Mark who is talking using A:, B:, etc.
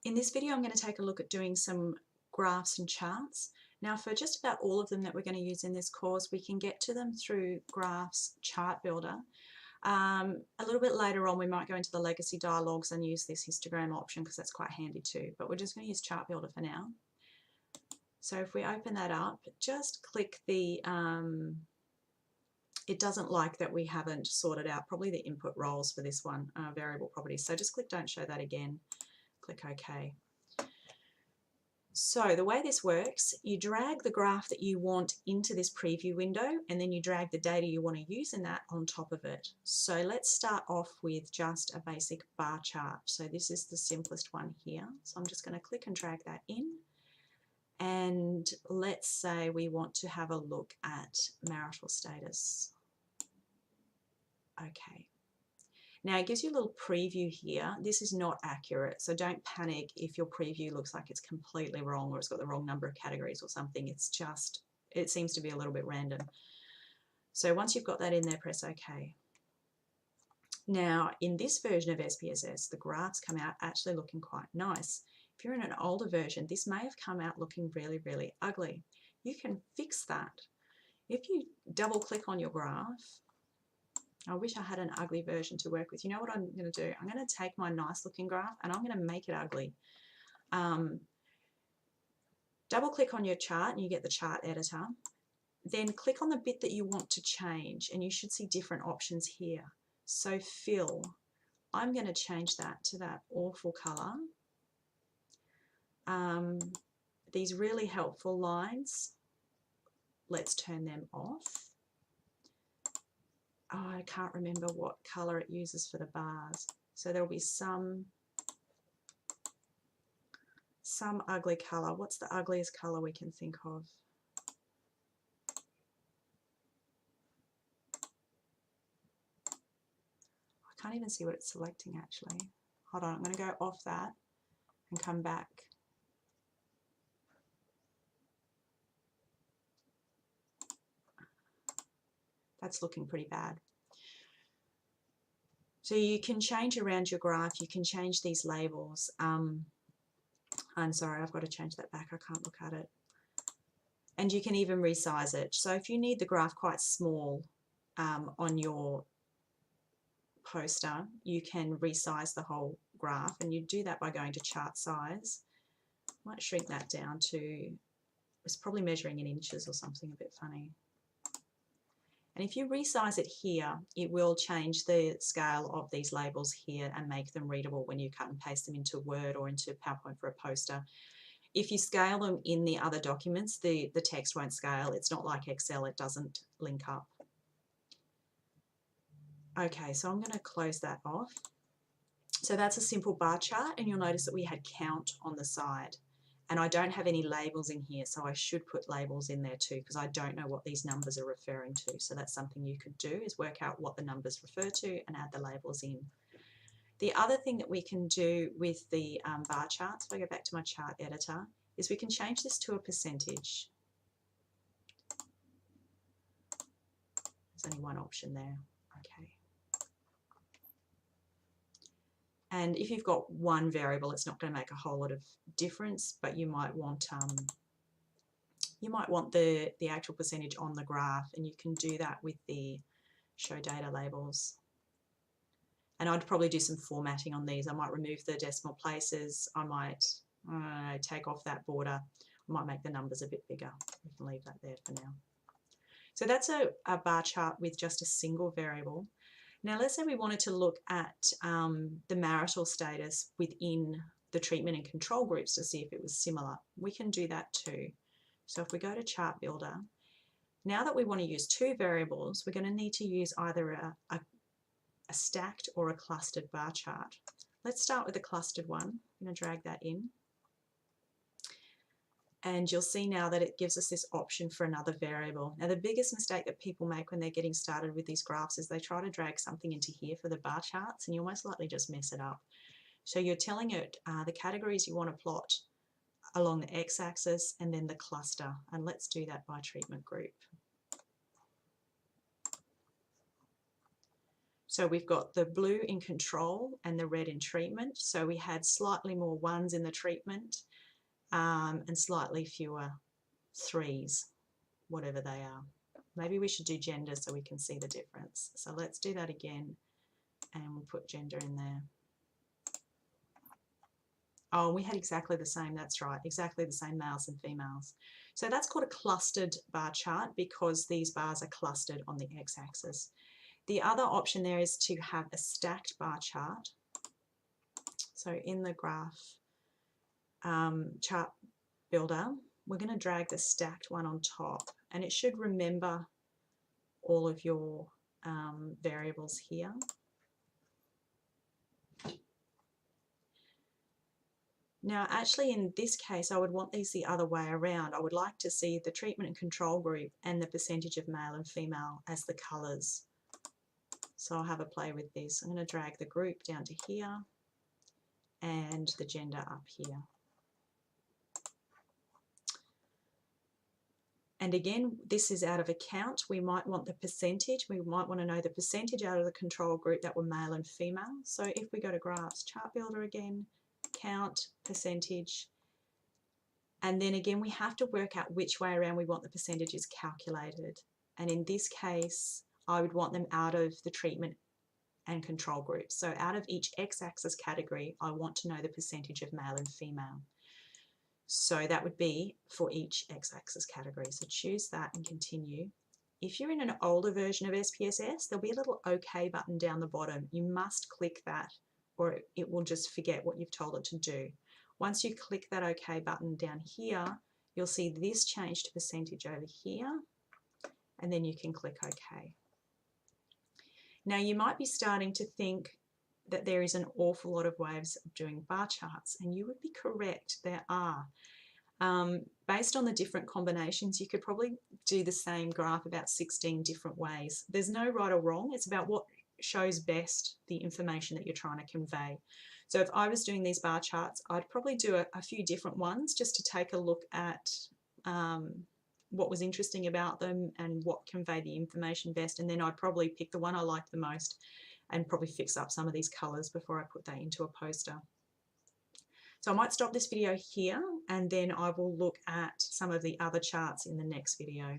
A: In this video, I'm going to take a look at doing some graphs and charts. Now, for just about all of them that we're going to use in this course, we can get to them through Graphs Chart Builder. A little bit later on, we might go into the legacy dialogues and use this histogram option because that's quite handy too, but we're just going to use Chart Builder for now. So if we open that up, just click the, it doesn't like that we haven't sorted out probably the input roles for this one, variable properties. So just click Don't Show That Again, click OK. So the way this works, you drag the graph that you want into this preview window, and then you drag the data you want to use in that on top of it. So let's start off with just a basic bar chart. So this is the simplest one here. So I'm just going to click and drag that in. And let's say we want to have a look at marital status. Okay. Now it gives you a little preview here. This is not accurate, so don't panic if your preview looks like it's completely wrong or it's got the wrong number of categories or something. It's just, it seems to be a little bit random. So once you've got that in there, press OK. Now in this version of SPSS, the graphs come out actually looking quite nice. If you're in an older version, this may have come out looking really, really ugly. You can fix that. If you double click on your graph, I wish I had an ugly version to work with. You know what I'm going to do? I'm going to take my nice looking graph and I'm going to make it ugly. Double click on your chart and you get the chart editor. Then click on the bit that you want to change and you should see different options here. So fill, I'm going to change that to that awful colour. These really helpful lines, let's turn them off. Oh, I can't remember what colour it uses for the bars. So there will be some ugly colour. What's the ugliest colour we can think of? I can't even see what it's selecting actually. Hold on, I'm going to go off that and come back. That's looking pretty bad. So you can change around your graph, you can change these labels. I'm sorry, I've got to change that back, I can't look at it. And you can even resize it. So if you need the graph quite small on your poster, you can resize the whole graph, and you do that by going to chart size. Might shrink that down to, it's probably measuring in inches or something a bit funny. And if you resize it here, it will change the scale of these labels here and make them readable when you cut and paste them into Word or into PowerPoint for a poster. If you scale them in the other documents, the text won't scale. It's not like Excel, it doesn't link up. Okay, so I'm going to close that off. So that's a simple bar chart, and you'll notice that we had count on the side. And I don't have any labels in here, so I should put labels in there too, because I don't know what these numbers are referring to. So that's something you could do, is work out what the numbers refer to and add the labels in. The other thing that we can do with the bar charts, if I go back to my chart editor, is we can change this to a percentage. There's only one option there. Okay. And if you've got one variable, it's not going to make a whole lot of difference, but you might want the actual percentage on the graph, and you can do that with the show data labels. And I'd probably do some formatting on these. I might remove the decimal places. I might take off that border. I might make the numbers a bit bigger. We can leave that there for now. So that's a bar chart with just a single variable. Now let's say we wanted to look at the marital status within the treatment and control groups to see if it was similar. We can do that too. So if we go to Chart Builder, now that we want to use two variables, we're going to need to use either a stacked or a clustered bar chart. Let's start with the clustered one. I'm going to drag that in. And you'll see now that it gives us this option for another variable. Now the biggest mistake that people make when they're getting started with these graphs is they try to drag something into here for the bar charts, and you'll most likely just mess it up. So you're telling it the categories you want to plot along the x-axis and then the cluster, and let's do that by treatment group. So we've got the blue in control and the red in treatment. So we had slightly more ones in the treatment and slightly fewer threes, whatever they are. Maybe we should do gender so we can see the difference. So let's do that again and we'll put gender in there. Oh, we had exactly the same, that's right, exactly the same males and females. So that's called a clustered bar chart because these bars are clustered on the x-axis. The other option there is to have a stacked bar chart. So in the graph chart builder, we're going to drag the stacked one on top, and it should remember all of your variables here. Now, actually, in this case, I would want these the other way around. I would like to see the treatment and control group and the percentage of male and female as the colours. So I'll have a play with this. I'm going to drag the group down to here and the gender up here. And again, this is out of account. We might want the percentage. We might want to know the percentage out of the control group that were male and female. So if we go to graphs, chart builder again, count, percentage, and then again we have to work out which way around we want the percentages calculated. And in this case, I would want them out of the treatment and control groups. So out of each x-axis category, I want to know the percentage of male and female. So that would be for each x-axis category. So choose that and continue. If you're in an older version of SPSS, there'll be a little OK button down the bottom. You must click that or it will just forget what you've told it to do. Once you click that OK button down here, you'll see this change to percentage over here, and then you can click OK. Now you might be starting to think that there is an awful lot of ways of doing bar charts, and you would be correct, there are. Based on the different combinations, you could probably do the same graph about 16 different ways. There's no right or wrong, it's about what shows best the information that you're trying to convey. So if I was doing these bar charts, I'd probably do a few different ones just to take a look at what was interesting about them and what conveyed the information best, and then I'd probably pick the one I liked the most and probably fix up some of these colours before I put that into a poster. So I might stop this video here and then I will look at some of the other charts in the next video.